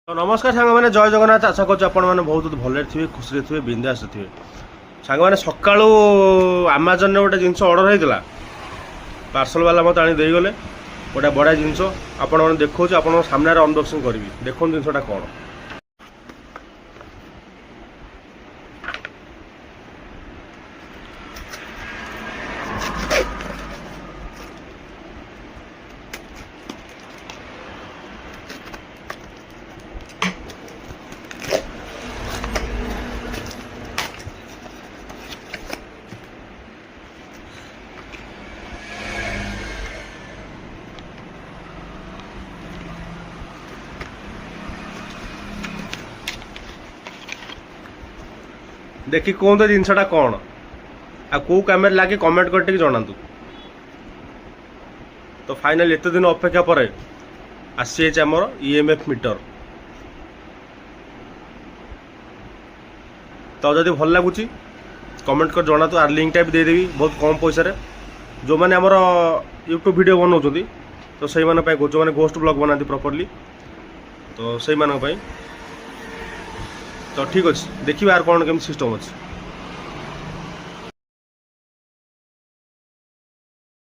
तो नमस्कार सांग मैंने जय जगन्नाथ आशा कर बहुत भले थे खुशी थे बिंदास थे सांग मैंने सका आमाजन ने गोटे जिनस अर्डर होता पार्सल वाला मत आनीगले गोटे बढ़िया जिनस आपण देखा आप सामने अनबक्सिंग करी देखो जिनसा कौन देखी कहते जिनसा कौन आ कौ कैमेरा लगे कमेंट कर जनातु। तो फाइनल एत दिन अपेक्षा पर आसी आमर EMF मीटर। तो जदि भल लगुच कमेंट कर जनातु आर लिंक भी देदेवी बहुत कम पैसा जो मैंने आमर यूट्यूब वीडियो बनाऊँ तो से जो मैंने गोस्ट ब्लॉग बनाती प्रॉपर्ली तो से तो ठीक अच्छे देखिए आर कौन केम सिस्टम अच्छे।